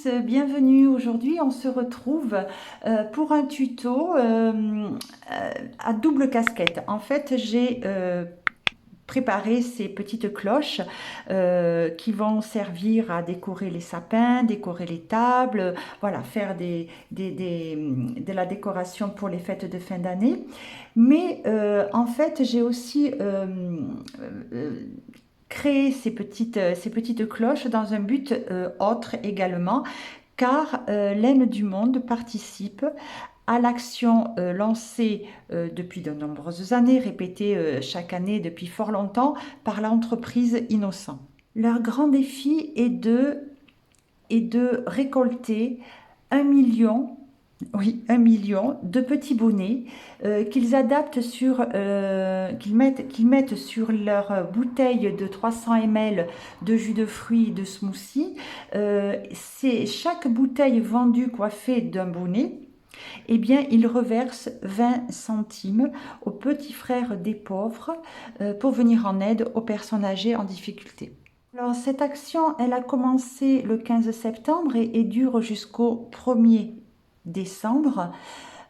tous, bienvenue. Aujourd'hui on se retrouve pour un tuto à double casquette. En fait j'ai préparé ces petites cloches qui vont servir à décorer les sapins, décorer les tables, voilà, faire de la décoration pour les fêtes de fin d'année. Mais en fait j'ai aussi euh, créé ces petites cloches dans un but autre également, car l'Aine du Monde participe à l'action lancée depuis de nombreuses années, répétée chaque année depuis fort longtemps par l'entreprise Innocent. Leur grand défi est de récolter 1 million, oui, 1 million de petits bonnets qu'ils adaptent qu'ils mettent sur leur bouteille de 300 ml de jus de fruits de smoothie. C'est chaque bouteille vendue coiffée d'un bonnet. Eh bien, ils reversent 20 centimes aux petits frères des pauvres pour venir en aide aux personnes âgées en difficulté. Alors, cette action, elle a commencé le 15 septembre et dure jusqu'au 1er décembre.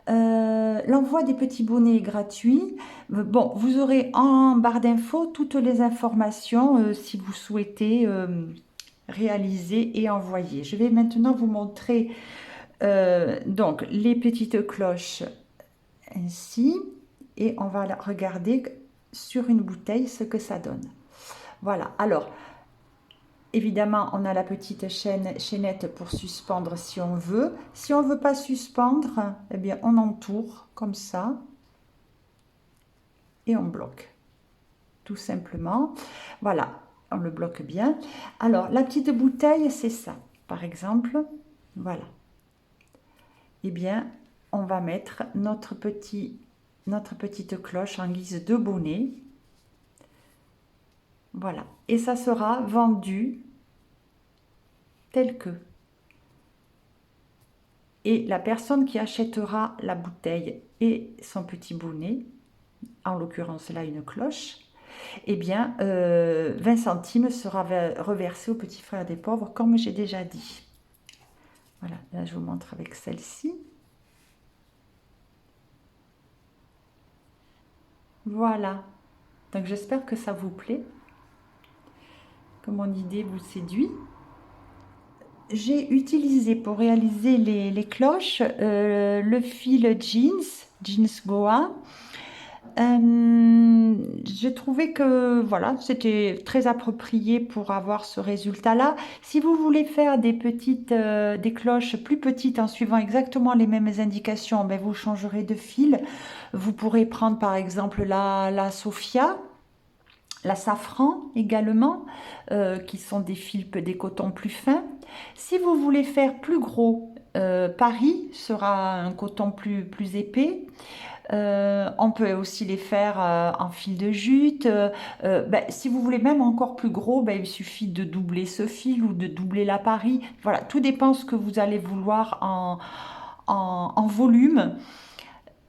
L'envoi des petits bonnets est gratuit. Bon, vous aurez en barre d'infos toutes les informations si vous souhaitez réaliser et envoyer. Je vais maintenant vous montrer donc les petites cloches ainsi et on va regarder sur une bouteille ce que ça donne. Voilà, alors évidemment on a la petite chaînette pour suspendre si on veut. Si on ne veut pas suspendre, eh bien on entoure comme ça et on bloque tout simplement. Voilà, on le bloque bien. Alors la petite bouteille, c'est ça par exemple, voilà. Eh bien on va mettre notre petite cloche en guise de bonnet. Voilà, et ça sera vendu tel que. Et la personne qui achètera la bouteille et son petit bonnet, en l'occurrence là une cloche, eh bien 20 centimes sera reversé au petit frère des pauvres, comme j'ai déjà dit. Voilà, là je vous montre avec celle-ci. Voilà, donc j'espère que ça vous plaît, que mon idée vous séduit. J'ai utilisé pour réaliser les cloches le fil jeans Goa. Je trouvais que voilà, c'était très approprié pour avoir ce résultat-là. Si vous voulez faire des cloches plus petites en suivant exactement les mêmes indications, ben vous changerez de fil. Vous pourrez prendre par exemple la Sophia, la safran également, qui sont des cotons plus fins. Si vous voulez faire plus gros, Paris sera un coton plus épais. On peut aussi les faire en fil de jute. Si vous voulez même encore plus gros, il suffit de doubler ce fil ou de doubler la Paris. Voilà, tout dépend ce que vous allez vouloir en volume.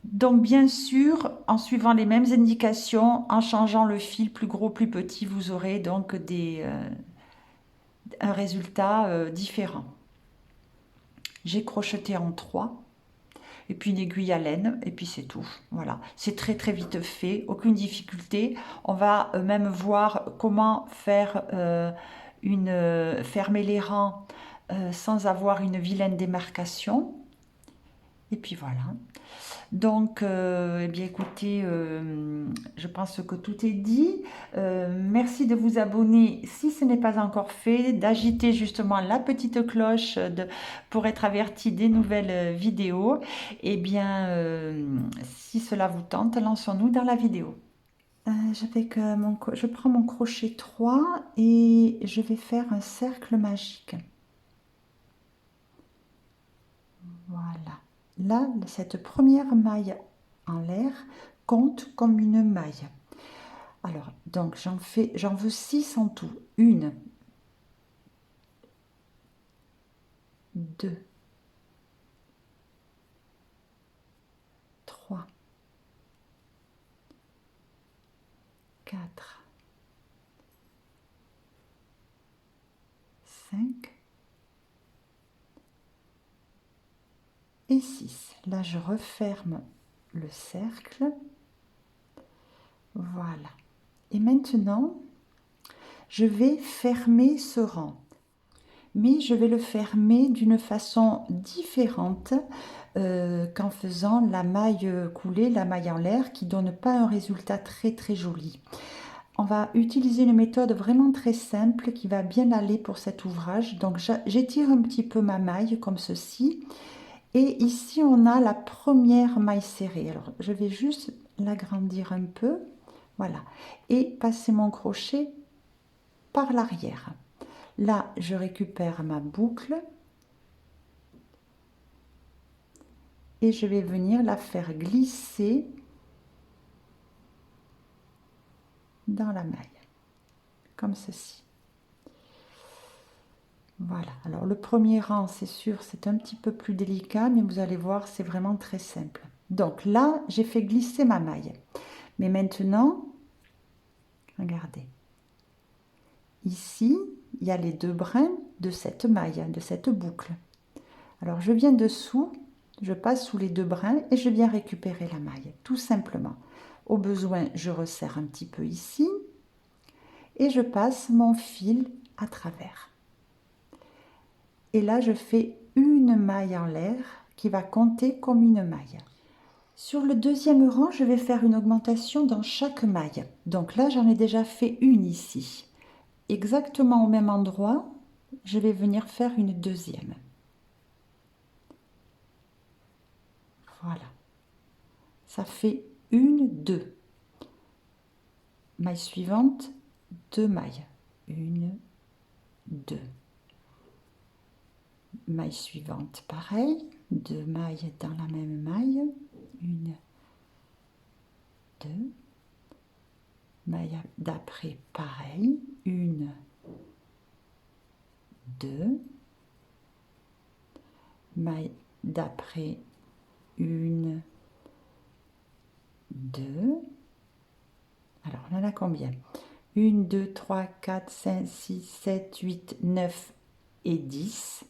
Donc bien sûr, en suivant les mêmes indications, en changeant le fil plus gros, plus petit, vous aurez donc un résultat différent. J'ai crocheté en 3 et puis une aiguille à laine et puis c'est tout. Voilà, c'est très très vite fait, aucune difficulté. On va même voir comment faire fermer les rangs sans avoir une vilaine démarcation. Et puis voilà. Donc, eh bien écoutez, je pense que tout est dit. Merci de vous abonner si ce n'est pas encore fait, d'agiter justement la petite cloche pour être averti des nouvelles vidéos. Eh bien, si cela vous tente, lançons-nous dans la vidéo. Je prends mon crochet 3 et je vais faire un cercle magique. Voilà. Là, cette première maille en l'air compte comme une maille. Alors, donc j'en veux 6 en tout. 1, 2, 3, 4, 5, et 6. Là, je referme le cercle. Voilà. Et maintenant, je vais fermer ce rang. Mais je vais le fermer d'une façon différente qu'en faisant la maille coulée, la maille en l'air, qui ne donne pas un résultat très très joli. On va utiliser une méthode vraiment très simple qui va bien aller pour cet ouvrage. Donc j'étire un petit peu ma maille comme ceci. Et ici on a la première maille serrée. Alors je vais juste l'agrandir un peu. Voilà. Et passer mon crochet par l'arrière. Là, je récupère ma boucle et je vais venir la faire glisser dans la maille, comme ceci. Voilà, alors le premier rang, c'est sûr, c'est un petit peu plus délicat, mais vous allez voir, c'est vraiment très simple. Donc là, j'ai fait glisser ma maille. Mais maintenant, regardez, ici, il y a les 2 brins de cette maille, de cette boucle. Alors je viens dessous, je passe sous les 2 brins et je viens récupérer la maille, tout simplement. Au besoin, je resserre un petit peu ici et je passe mon fil à travers. Et là, je fais une maille en l'air qui va compter comme une maille. Sur le deuxième rang, je vais faire une augmentation dans chaque maille. Donc là, j'en ai déjà fait une ici. Exactement au même endroit, je vais venir faire une deuxième. Voilà. Ça fait une, 2. Maille suivante, 2 mailles. 1, 2. Maille suivante, pareil. 2 mailles dans la même maille. 1, 2. Maille d'après, pareil. 1, 2. Maille d'après, 1, 2. Alors, on en a combien? 1, 2, 3, 4, 5, 6, 7, 8, 9 et 10.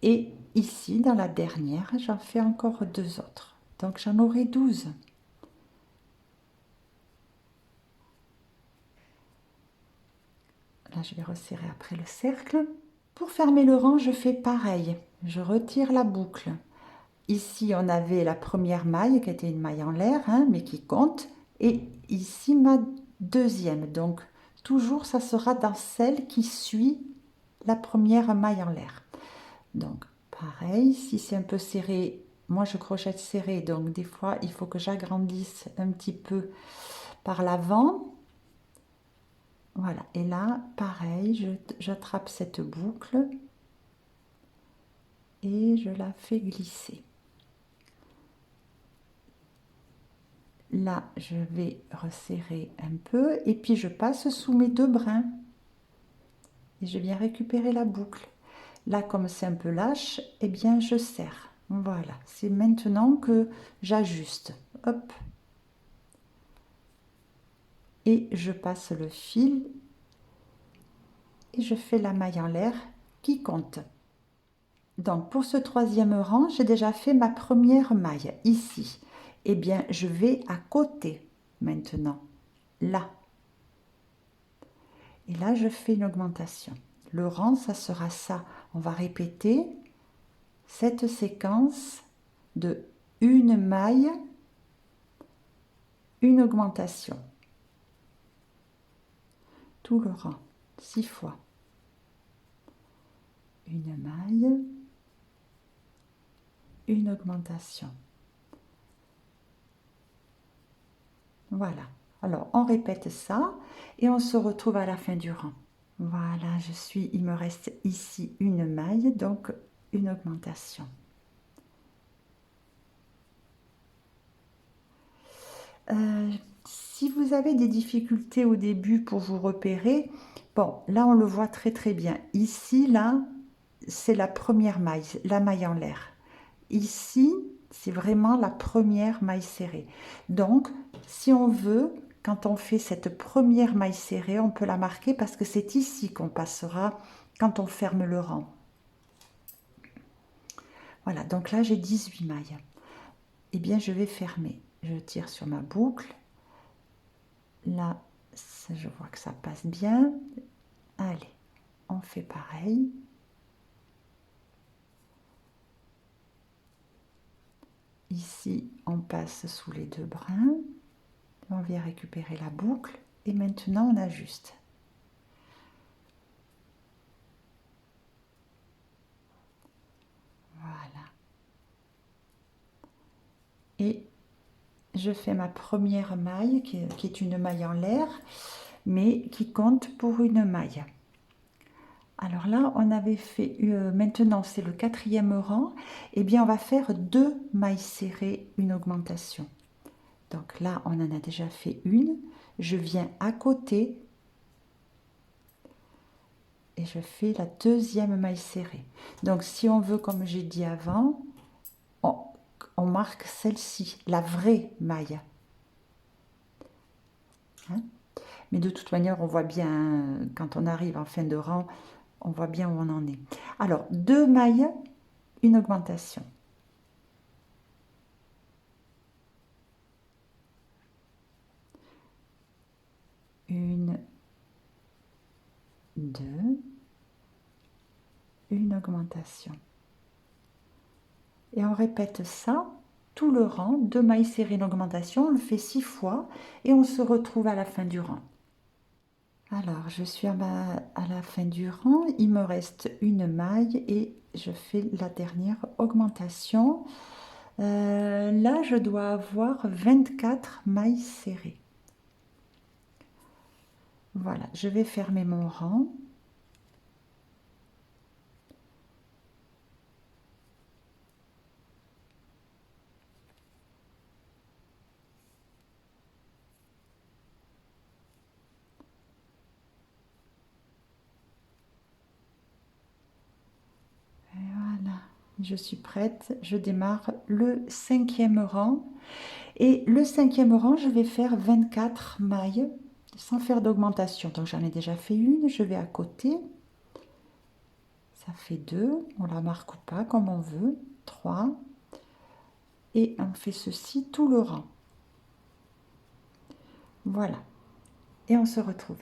Et ici, dans la dernière, j'en fais encore 2 autres. Donc, j'en aurai 12. Là, je vais resserrer après le cercle. Pour fermer le rang, je fais pareil. Je retire la boucle. Ici, on avait la première maille qui était une maille en l'air, hein, mais qui compte. Et ici, ma deuxième. Donc, toujours, ça sera dans celle qui suit la première maille en l'air. Donc, pareil, si c'est un peu serré, moi je crochette serré, donc des fois, il faut que j'agrandisse un petit peu par l'avant. Voilà, et là, pareil, j'attrape cette boucle et je la fais glisser. Là, je vais resserrer un peu et puis je passe sous mes 2 brins et je viens récupérer la boucle. Là, comme c'est un peu lâche, eh bien, je serre. Voilà, c'est maintenant que j'ajuste. Hop. Et je passe le fil et je fais la maille en l'air qui compte. Donc, pour ce troisième rang, j'ai déjà fait ma première maille ici. Eh bien, je vais à côté maintenant, là. Et là, je fais une augmentation. Le rang, ça sera ça. On va répéter cette séquence de une maille, une augmentation. Tout le rang, 6 fois. Une maille, une augmentation. Voilà. Alors, on répète ça et on se retrouve à la fin du rang. Voilà, il me reste ici une maille, donc une augmentation. Si vous avez des difficultés au début pour vous repérer, bon, là on le voit très très bien. Ici, là, c'est la première maille, la maille en l'air. Ici, c'est vraiment la première maille serrée. Donc, si on veut, quand on fait cette première maille serrée, on peut la marquer parce que c'est ici qu'on passera quand on ferme le rang. Voilà, donc là j'ai 18 mailles. Eh bien, je vais fermer. Je tire sur ma boucle. Là, ça, je vois que ça passe bien. Allez, on fait pareil. Ici, on passe sous les deux brins. On vient récupérer la boucle. Et maintenant, on ajuste. Voilà. Et je fais ma première maille, qui est une maille en l'air, mais qui compte pour une maille. Alors là, on avait fait, maintenant c'est le 4e rang, et bien on va faire 2 mailles serrées, une augmentation. Donc là, on en a déjà fait une, je viens à côté et je fais la 2e maille serrée. Donc si on veut, comme j'ai dit avant, on marque celle-ci, la vraie maille. Hein? Mais de toute manière, on voit bien, quand on arrive en fin de rang, on voit bien où on en est. Alors, 2 mailles, une augmentation. Une, 2, une augmentation. Et on répète ça, tout le rang, 2 mailles serrées, une augmentation, on le fait 6 fois et on se retrouve à la fin du rang. Alors, je suis à la fin du rang, il me reste une maille et je fais la dernière augmentation. Là, je dois avoir 24 mailles serrées. Voilà, je vais fermer mon rang. Et voilà, je suis prête. Je démarre le 5e rang. Et le 5e rang, je vais faire 24 mailles sans faire d'augmentation. Donc j'en ai déjà fait une, je vais à côté. Ça fait 2, on la marque ou pas comme on veut. 3. Et on fait ceci tout le rang. Voilà. Et on se retrouve.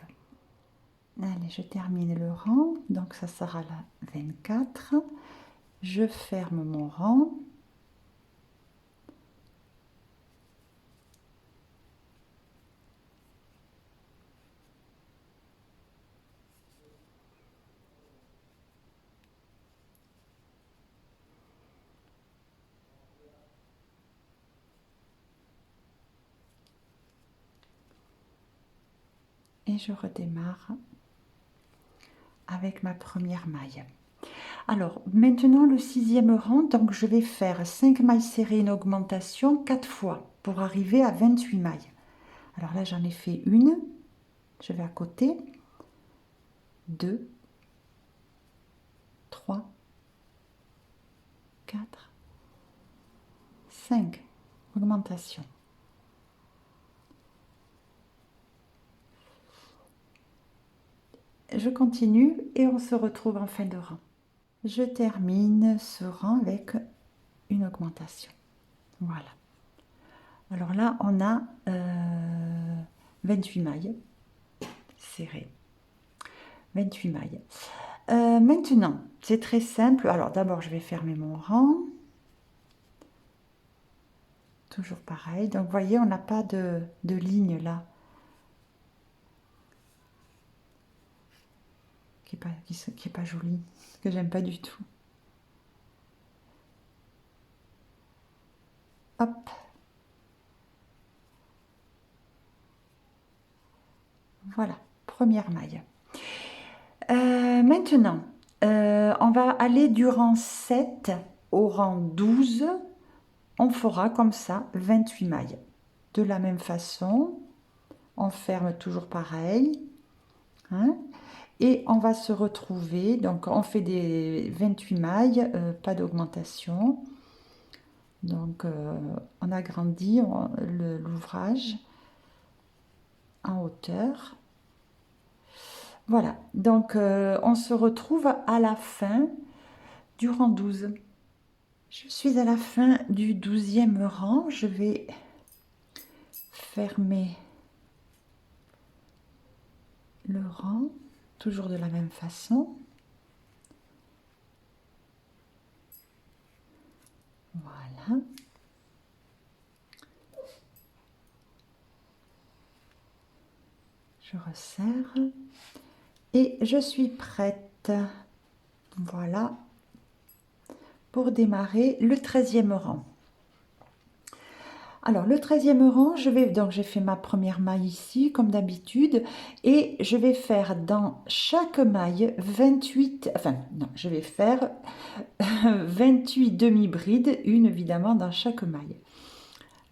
Allez, je termine le rang. Donc ça sera la 24. Je ferme mon rang. Et je redémarre avec ma première maille. Alors, maintenant le 6e rang, donc je vais faire 5 mailles serrées, une augmentation 4 fois pour arriver à 28 mailles. Alors là, j'en ai fait une, je vais à côté, 2, 3, 4, 5, augmentation. Je continue et on se retrouve en fin de rang. Je termine ce rang avec une augmentation. Voilà. Alors là, on a 28 mailles serrées. 28 mailles. Maintenant, c'est très simple. Alors d'abord, je vais fermer mon rang. Toujours pareil. Donc, vous voyez, on n'a pas de ligne là. Qui est pas jolie. Que j'aime pas du tout. Hop. Voilà, première maille. Maintenant, on va aller du rang 7 au rang 12. On fera comme ça 28 mailles. De la même façon, on ferme toujours pareil. Hein, et on va se retrouver, donc on fait des 28 mailles, pas d'augmentation. Donc on agrandit l'ouvrage en hauteur. Voilà, donc on se retrouve à la fin du rang 12. Je suis à la fin du 12e rang. Je vais fermer le rang, toujours de la même façon. Voilà. Je resserre et je suis prête. Voilà, pour démarrer le 13e rang. Alors le 13e rang, j'ai fait ma première maille ici comme d'habitude et je vais faire dans chaque maille 28, enfin non, je vais faire 28 demi-brides, une évidemment dans chaque maille.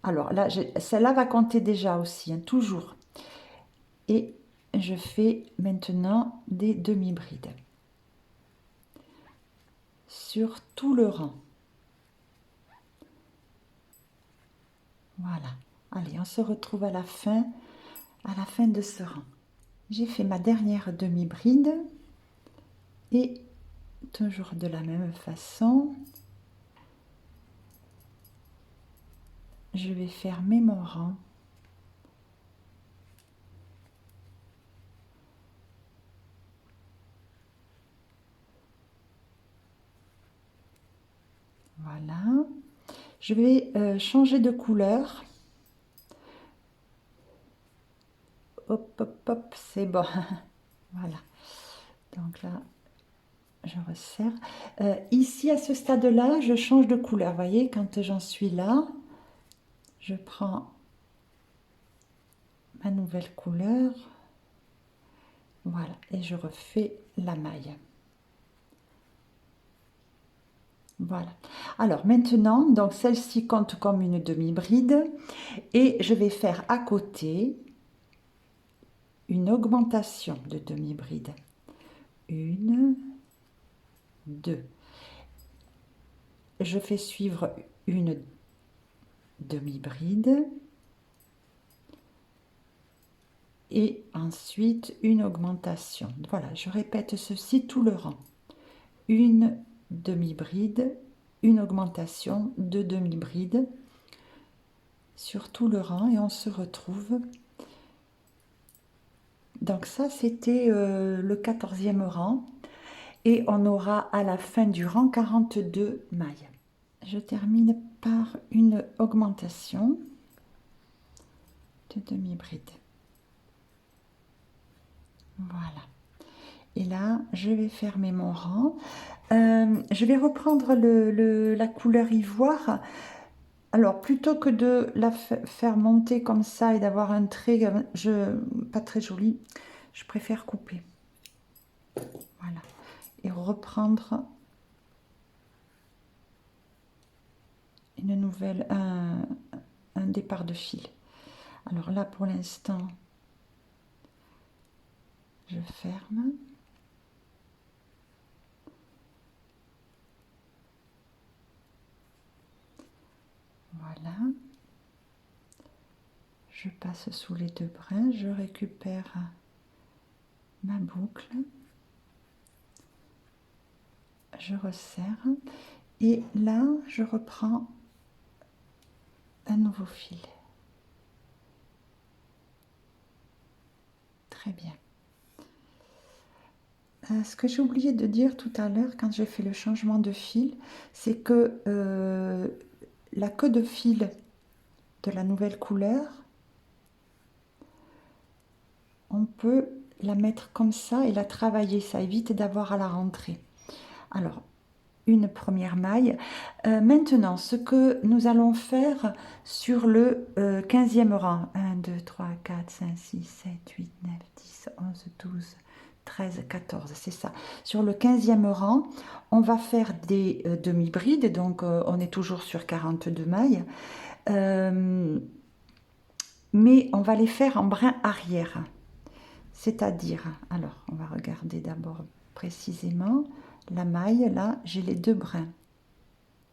Alors là, celle-là va compter déjà aussi, hein, toujours. Et je fais maintenant des demi-brides sur tout le rang. Voilà. Allez, on se retrouve à la fin de ce rang. J'ai fait ma dernière demi-bride et toujours de la même façon, je vais fermer mon rang. Voilà. Je vais changer de couleur. Hop, hop, hop, c'est bon. Voilà. Donc là, je resserre. Ici, à ce stade-là, je change de couleur. Vous voyez, quand j'en suis là, je prends ma nouvelle couleur. Voilà, et je refais la maille. Voilà. Alors maintenant, donc celle-ci compte comme une demi-bride et je vais faire à côté une augmentation de demi-bride. Une, deux. Je fais suivre une demi-bride et ensuite une augmentation. Voilà, je répète ceci tout le rang. Une demi-bride, une augmentation, deux demi-brides sur tout le rang et on se retrouve. Donc ça, c'était le 14e rang et on aura à la fin du rang 42 mailles. Je termine par une augmentation de demi-bride. Voilà. Et là, je vais fermer mon rang. Je vais reprendre la couleur ivoire. Alors, plutôt que de la faire monter comme ça et d'avoir un trait pas très joli, je préfère couper. Voilà. Et reprendre une nouvelle, un départ de fil. Alors là, pour l'instant, je ferme. Voilà. Je passe sous les deux brins, je récupère ma boucle, je resserre et là, je reprends un nouveau fil. Très bien. Ce que j'ai oublié de dire tout à l'heure quand j'ai fait le changement de fil, c'est que la queue de fil de la nouvelle couleur, on peut la mettre comme ça et la travailler, ça évite d'avoir à la rentrée. Alors, une première maille. Maintenant, ce que nous allons faire sur le 15e rang, 1, 2, 3, 4, 5, 6, 7, 8, 9, 10, 11, 12, 13, 14, c'est ça. Sur le 15e rang, on va faire des demi-brides, donc on est toujours sur 42 mailles, mais on va les faire en brin arrière. C'est-à-dire, alors on va regarder d'abord précisément la maille, là j'ai les deux brins.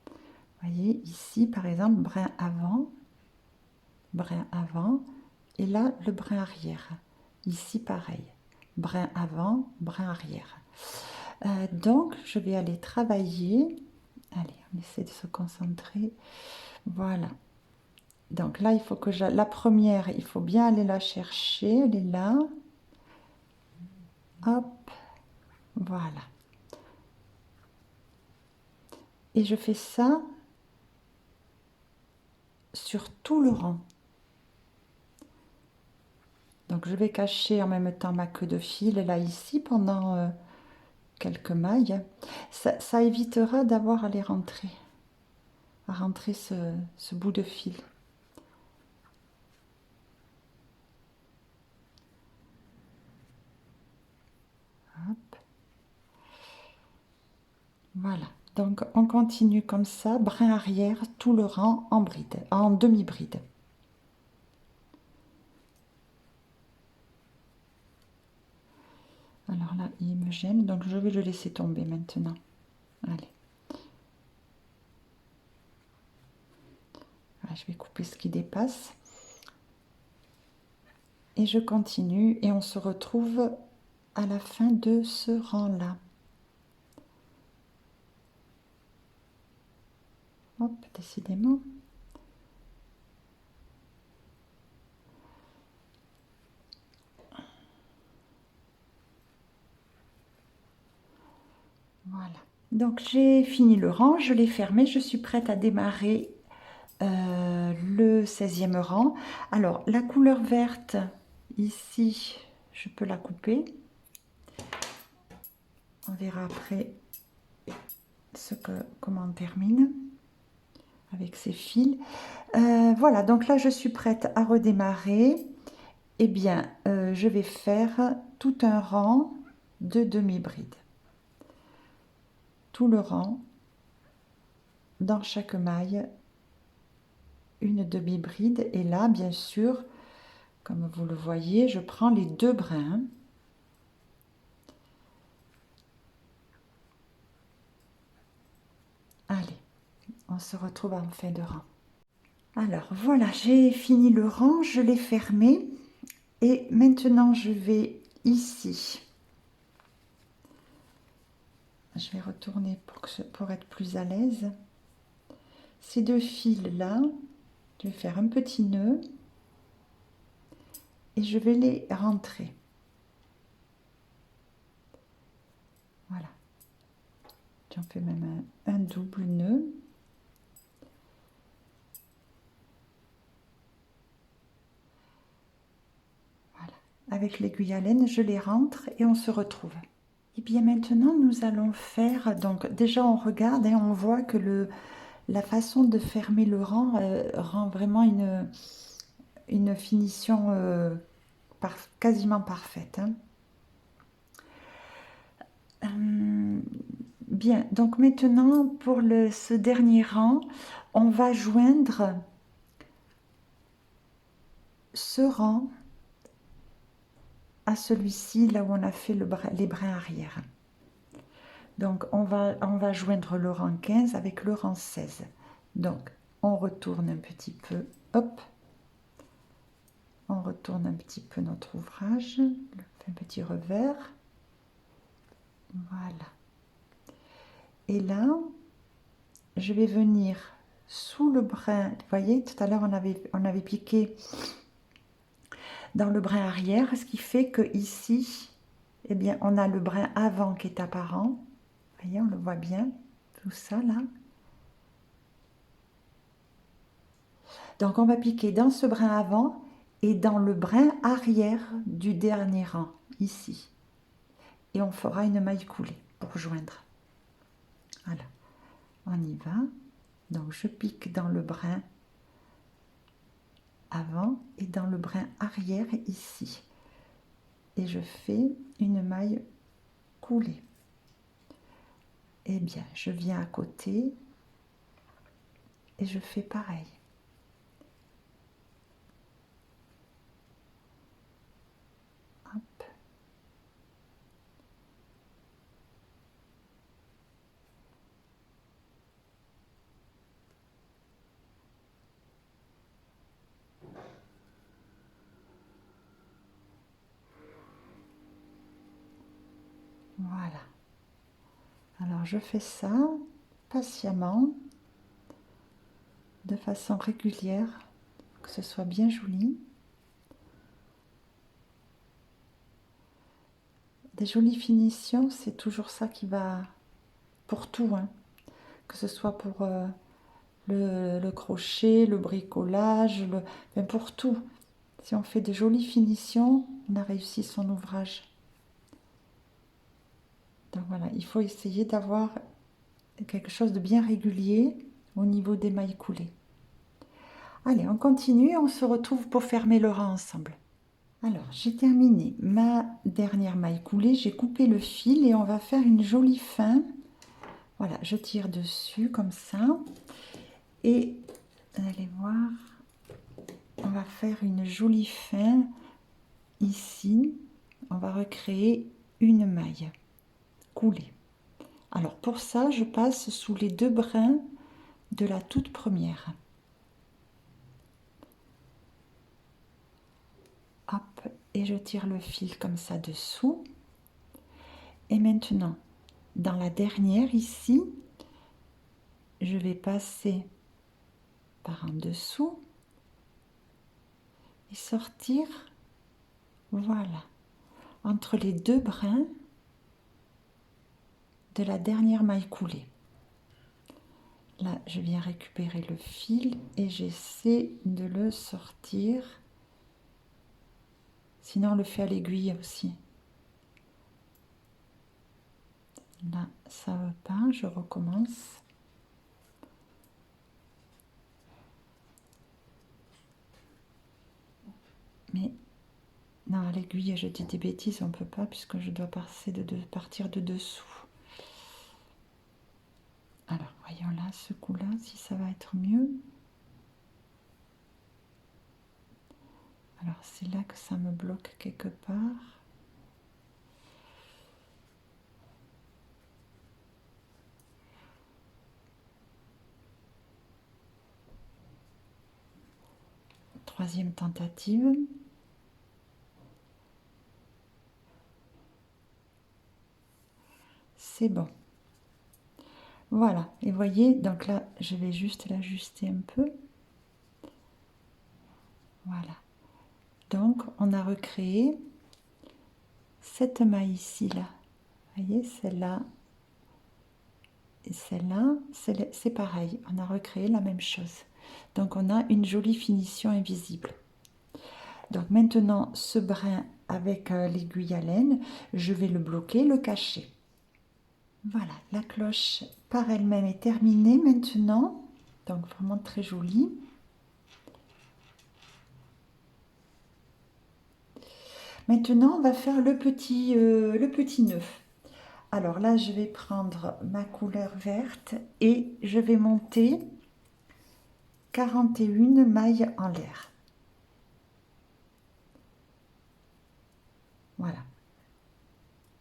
Vous voyez ici par exemple brin avant et là le brin arrière. Ici pareil, brin avant, brin arrière. Donc je vais aller travailler Allez, on essaie de se concentrer. Voilà. Donc là, il faut que la première, il faut bien aller la chercher. Elle est là. Hop. Voilà. Et je fais ça sur tout le rang. Donc je vais cacher en même temps ma queue de fil là ici pendant quelques mailles. Ça évitera d'avoir à rentrer ce bout de fil. Hop. Voilà. Donc on continue comme ça, brin arrière, tout le rang en bride, en demi-bride. Alors là, il me gêne, donc je vais le laisser tomber maintenant. Allez. Voilà, je vais couper ce qui dépasse. Et je continue et on se retrouve à la fin de ce rang-là. Hop, décidément. Voilà. Donc j'ai fini le rang, je l'ai fermé, je suis prête à démarrer le 16e rang. Alors la couleur verte, ici, je peux la couper. On verra après comment on termine avec ces fils. Voilà, donc là je suis prête à redémarrer. Eh bien, je vais faire tout un rang de demi-bride. Tout le rang, dans chaque maille, une demi-bride. Et là, bien sûr, comme vous le voyez, je prends les deux brins. Allez, on se retrouve en fin de rang. Alors voilà, j'ai fini le rang, je l'ai fermé. Et maintenant, je vais ici. Je vais retourner pour être plus à l'aise. Ces deux fils-là, je vais faire un petit nœud et je vais les rentrer. Voilà. J'en fais même un double nœud. Voilà. Avec l'aiguille à laine, je les rentre et on se retrouve. Et bien maintenant, nous allons faire, donc déjà on regarde et on voit que la façon de fermer le rang rend vraiment une finition quasiment parfaite. Hein. Bien, donc maintenant pour ce dernier rang, on va joindre ce rang à celui-ci, là où on a fait les brins arrière. Donc on va joindre le rang 15 avec le rang 16. Donc on retourne un petit peu, hop, on retourne un petit peu notre ouvrage, on fait un petit revers, voilà. Et là, je vais venir sous le brin, vous voyez, tout à l'heure on avait piqué dans le brin arrière, ce qui fait que ici, eh bien, on a le brin avant qui est apparent. Vous voyez, on le voit bien, tout ça là. Donc on va piquer dans ce brin avant et dans le brin arrière du dernier rang, ici. Et on fera une maille coulée pour joindre. Voilà, on y va. Donc je pique dans le brin avant et dans le brin arrière ici. Et je fais une maille coulée. Eh bien, je viens à côté et je fais pareil. Hop. Voilà. Alors je fais ça patiemment, de façon régulière, que ce soit bien joli. Des jolies finitions, c'est toujours ça qui va pour tout, hein. Que ce soit pour le crochet, le bricolage, enfin pour tout. Si on fait de jolies finitions, on a réussi son ouvrage. Donc voilà, il faut essayer d'avoir quelque chose de bien régulier au niveau des mailles coulées. Allez, on continue, on se retrouve pour fermer le rang ensemble. Alors, j'ai terminé ma dernière maille coulée, j'ai coupé le fil et on va faire une jolie fin. Voilà, je tire dessus comme ça. Et vous allez voir, on va faire une jolie fin ici. On va recréer une maille coulée. Alors pour ça, je passe sous les deux brins de la toute première. Hop, et je tire le fil comme ça dessous. Et maintenant, dans la dernière ici, je vais passer par en dessous et sortir, voilà, entre les deux brins de la dernière maille coulée. Là, je viens récupérer le fil et j'essaie de le sortir. Sinon, on le fait à l'aiguille aussi. Là, ça ne veut pas, je recommence. Mais non, à l'aiguille, je dis des bêtises, on ne peut pas puisque je dois partir de dessous. Alors, voyons là, ce coup-là, si ça va être mieux. Alors, c'est là que ça me bloque quelque part. Troisième tentative. C'est bon. Voilà, et voyez, donc là, je vais juste l'ajuster un peu. Voilà. Donc, on a recréé cette maille ici, là. Vous voyez, celle-là et celle-là, c'est pareil. On a recréé la même chose. Donc, on a une jolie finition invisible. Donc, maintenant, ce brin avec l'aiguille à laine, je vais le bloquer, le cacher. Voilà, la cloche par elle-même est terminée maintenant. Donc, vraiment très jolie. Maintenant, on va faire le petit nœud. Alors là, je vais prendre ma couleur verte et je vais monter 41 mailles en l'air. Voilà.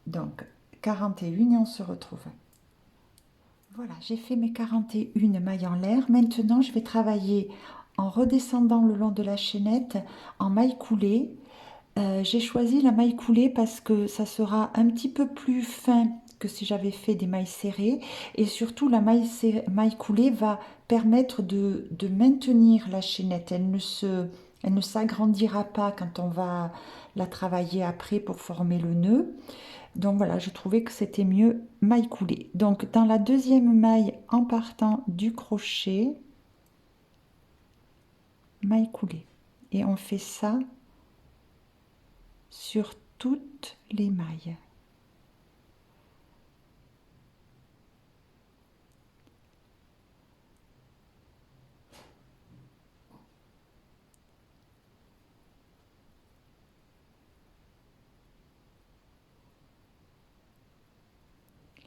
Donc, 41 et on se retrouve. Voilà, j'ai fait mes 41 mailles en l'air. Maintenant, je vais travailler en redescendant le long de la chaînette en maille coulée. J'ai choisi la maille coulée parce que ça sera un petit peu plus fin que si j'avais fait des mailles serrées, et surtout la maille coulée va permettre de maintenir la chaînette. Elle ne s'agrandira pas quand on va la travailler après pour former le nœud. Donc voilà, je trouvais que c'était mieux maille coulée. Donc dans la deuxième maille, en partant du crochet, maille coulée, et on fait ça sur toutes les mailles.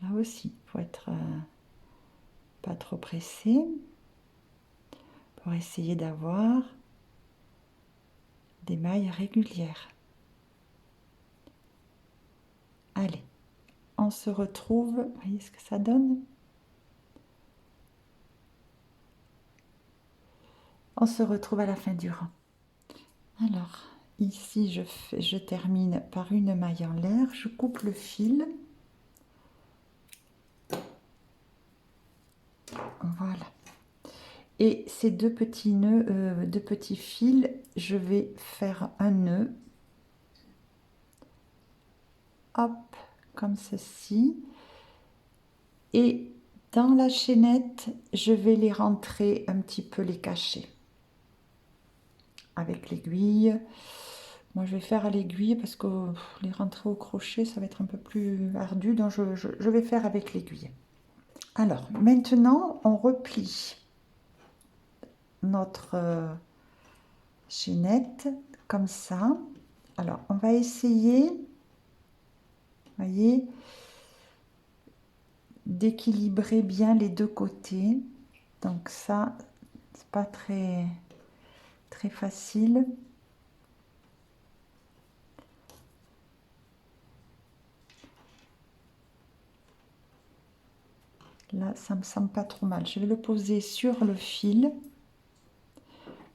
Là aussi, il faut être pas trop pressé pour essayer d'avoir des mailles régulières. Allez, on se retrouve, vous voyez ce que ça donne? On se retrouve à la fin du rang. Alors, ici, je termine par une maille en l'air, je coupe le fil. Voilà. Et ces deux petits nœuds, deux petits fils, je vais faire un nœud. Hop, comme ceci. Et dans la chaînette, je vais les rentrer un petit peu, les cacher. Avec l'aiguille. Moi, je vais faire à l'aiguille parce que les rentrer au crochet, ça va être un peu plus ardu. Donc, je vais faire avec l'aiguille. Alors, maintenant, on replie notre chaînette comme ça. Alors, on va essayer, voyez, d'équilibrer bien les deux côtés. Donc ça, c'est pas très facile. Là, ça me semble pas trop mal. Je vais le poser sur le fil,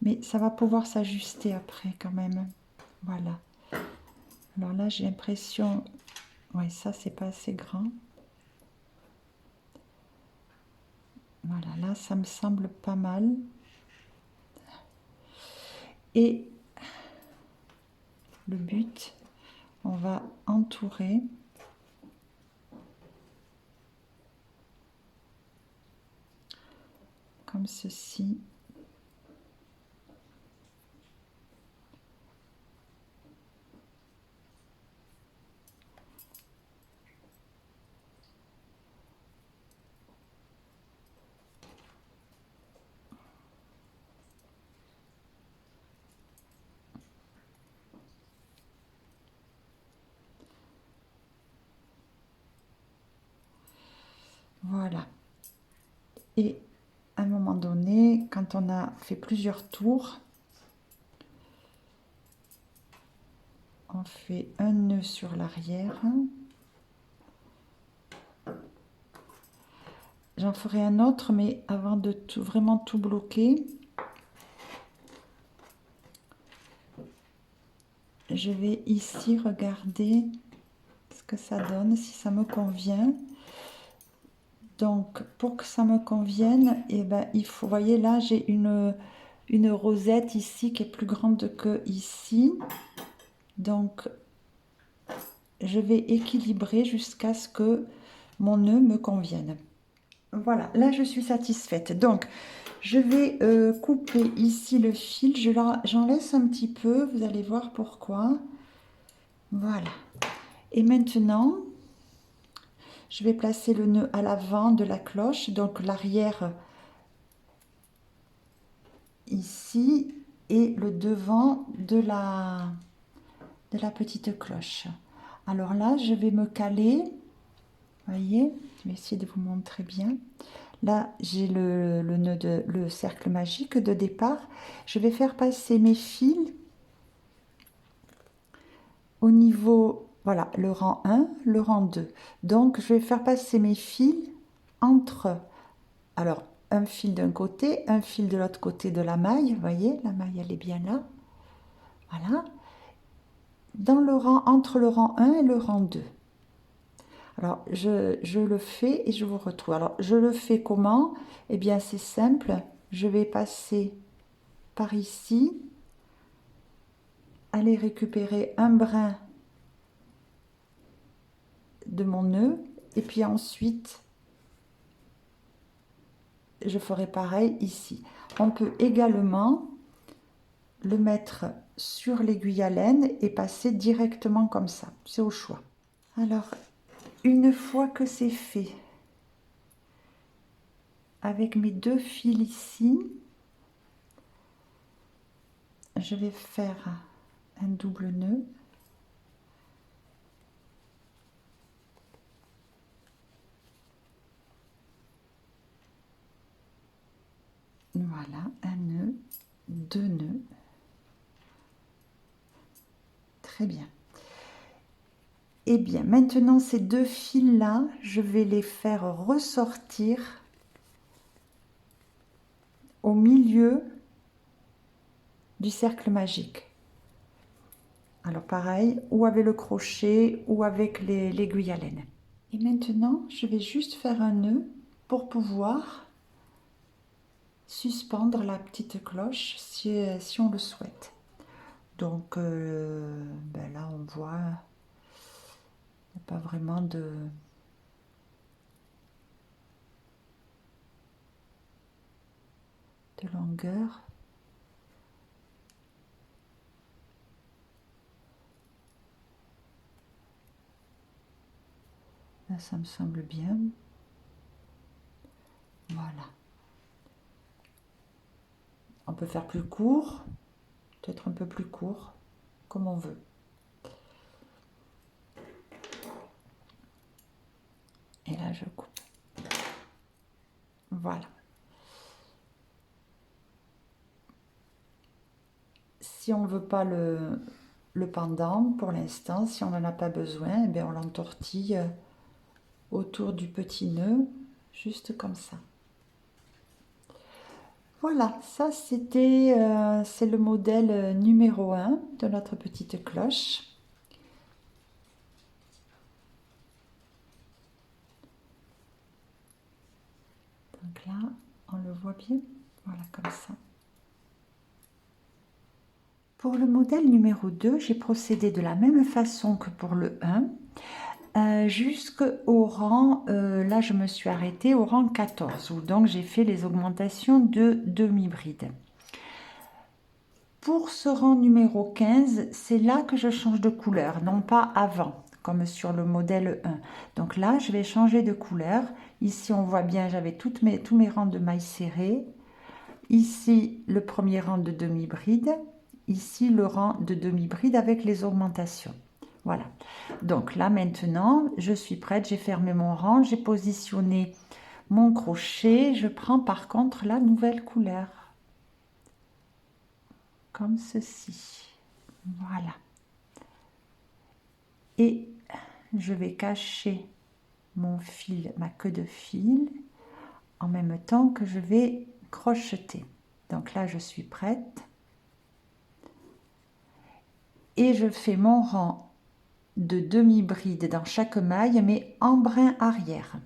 mais ça va pouvoir s'ajuster après quand même. Voilà. Alors là, j'ai l'impression, ouais, ça c'est pas assez grand. Voilà, là, ça me semble pas mal. Et le but, on va entourer. Comme ceci. Voilà. Et à un moment donné, quand on a fait plusieurs tours, on fait un nœud sur l'arrière. J'en ferai un autre, mais avant de vraiment tout bloquer, je vais ici regarder ce que ça donne, si ça me convient. Donc, pour que ça me convienne, eh ben, il faut, vous voyez là, j'ai une rosette ici qui est plus grande que ici. Donc, je vais équilibrer jusqu'à ce que mon nœud me convienne. Voilà, là je suis satisfaite. Donc, je vais couper ici le fil. J'en laisse un petit peu, vous allez voir pourquoi. Voilà. Et maintenant, je vais placer le nœud à l'avant de la cloche, donc l'arrière ici et le devant de la petite cloche. Alors là, je vais me caler. Voyez, je vais essayer de vous montrer bien. Là, j'ai le cercle magique de départ. Je vais faire passer mes fils au niveau, voilà, le rang 1, le rang 2. Donc, je vais faire passer mes fils entre, alors, un fil d'un côté, un fil de l'autre côté de la maille. Vous voyez, la maille, elle est bien là. Voilà. Dans le rang, entre le rang 1 et le rang 2. Alors, je le fais et je vous retrouve. Alors, je le fais comment? Eh bien, c'est simple. Je vais passer par ici, aller récupérer un brin de mon nœud. Et puis ensuite, je ferai pareil ici. On peut également le mettre sur l'aiguille à laine et passer directement comme ça. C'est au choix. Alors, une fois que c'est fait, avec mes deux fils ici, je vais faire un double nœud. Voilà, un nœud, deux nœuds. Très bien. Et bien, maintenant ces deux fils-là, je vais les faire ressortir au milieu du cercle magique. Alors pareil, ou avec le crochet ou avec l'aiguille à laine. Et maintenant, je vais juste faire un nœud pour pouvoir suspendre la petite cloche si on le souhaite. Donc ben là on voit, il n'y a pas vraiment de longueur. Là ça me semble bien. Voilà. On peut faire plus court, peut-être un peu plus court, comme on veut. Et là je coupe. Voilà. Si on ne veut pas le pendant, pour l'instant, si on n'en a pas besoin, eh bien on l'entortille autour du petit nœud, juste comme ça. Voilà, ça c'est le modèle numéro 1 de notre petite cloche. Donc là, on le voit bien, voilà comme ça. Pour le modèle numéro 2, j'ai procédé de la même façon que pour le 1, jusqu'au rang, là je me suis arrêtée au rang 14, où donc j'ai fait les augmentations de demi-bride. Pour ce rang numéro 15, c'est là que je change de couleur, non pas avant, comme sur le modèle 1. Donc là, je vais changer de couleur. Ici, on voit bien, j'avais tous mes rangs de mailles serrées. Ici, le premier rang de demi-bride. Ici, le rang de demi-bride avec les augmentations. Voilà. Donc là, maintenant, je suis prête. J'ai fermé mon rang, j'ai positionné mon crochet. Je prends par contre la nouvelle couleur. Comme ceci. Voilà. Et je vais cacher mon fil, ma queue de fil, en même temps que je vais crocheter. Donc là, je suis prête. Et je fais mon rang de demi-bride dans chaque maille, mais en brin arrière.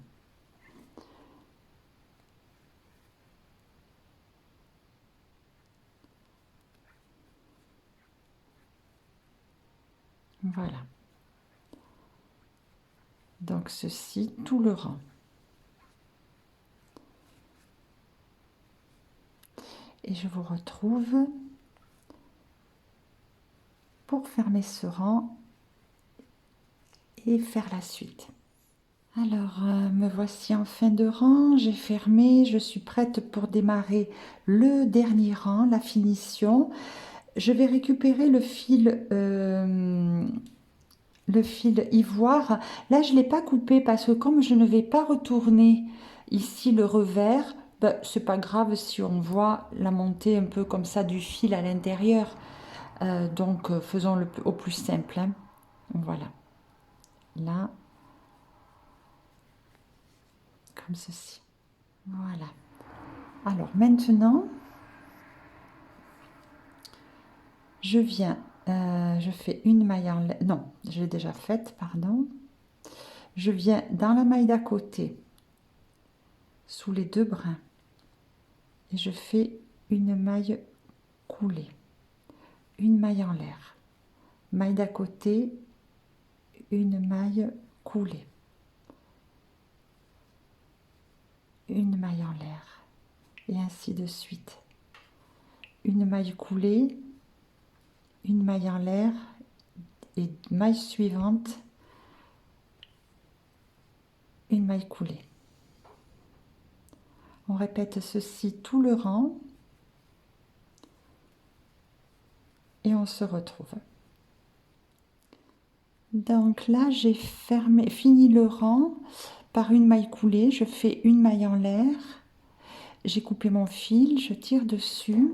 Voilà. Donc ceci, tout le rang. Et je vous retrouve pour fermer ce rang et faire la suite. Alors, me voici en fin de rang, j'ai fermé, je suis prête pour démarrer le dernier rang, la finition. Je vais récupérer le fil ivoire. Là, je ne l'ai pas coupé parce que comme je ne vais pas retourner ici le revers, ben, c'est pas grave si on voit la montée un peu comme ça du fil à l'intérieur. Donc, faisons au plus simple, hein. Voilà. Là, comme ceci. Voilà. Alors maintenant, je viens, je fais une maille en l'air. Non, je l'ai déjà faite, pardon. Je viens dans la maille d'à côté, sous les deux brins, et je fais une maille coulée, une maille en l'air, maille d'à côté, une maille coulée, une maille en l'air, et ainsi de suite. Une maille coulée, une maille en l'air, et maille suivante, une maille coulée. On répète ceci tout le rang et on se retrouve. Donc là, j'ai fini le rang par une maille coulée. Je fais une maille en l'air. J'ai coupé mon fil, je tire dessus.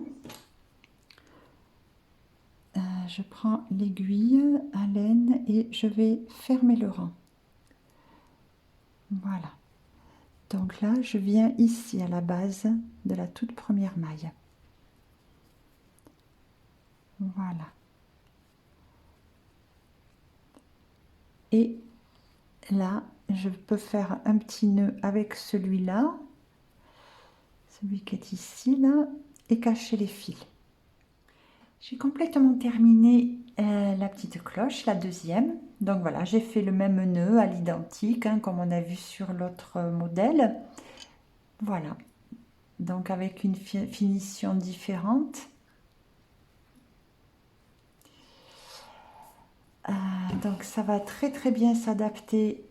Je prends l'aiguille à laine et je vais fermer le rang. Voilà. Donc là, je viens ici à la base de la toute première maille. Voilà. Et là, je peux faire un petit nœud avec celui-là. celui qui est ici là, et cacher les fils. J'ai complètement terminé la petite cloche, la deuxième. Donc voilà, j'ai fait le même nœud à l'identique, hein, comme on a vu sur l'autre modèle. Voilà, donc avec une finition différente. Donc ça va très très bien s'adapter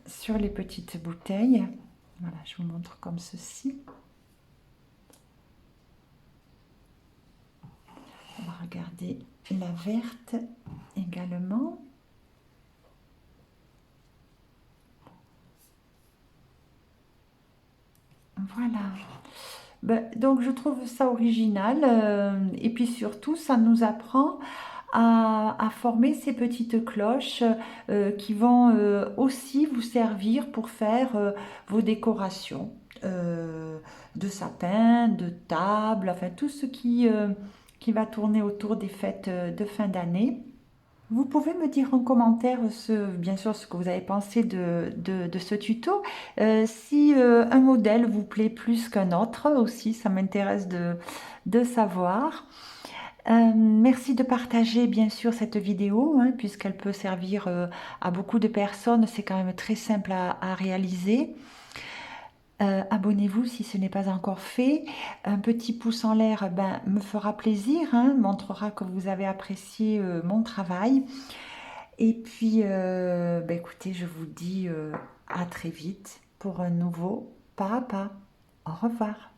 sur les petites bouteilles. Voilà, je vous montre comme ceci. On va regarder la verte également. Voilà. Ben, donc je trouve ça original et puis surtout ça nous apprend à former ces petites cloches qui vont aussi vous servir pour faire vos décorations de sapin, de table, enfin tout ce qui va tourner autour des fêtes de fin d'année. Vous pouvez me dire en commentaire, bien sûr, ce que vous avez pensé de ce tuto. Si un modèle vous plaît plus qu'un autre aussi, ça m'intéresse de savoir. Merci de partager bien sûr cette vidéo, hein, puisqu'elle peut servir à beaucoup de personnes. C'est quand même très simple à réaliser. Abonnez-vous si ce n'est pas encore fait. Un petit pouce en l'air me fera plaisir, hein, montrera que vous avez apprécié mon travail. Et puis, écoutez, je vous dis à très vite pour un nouveau pas à pas. Au revoir.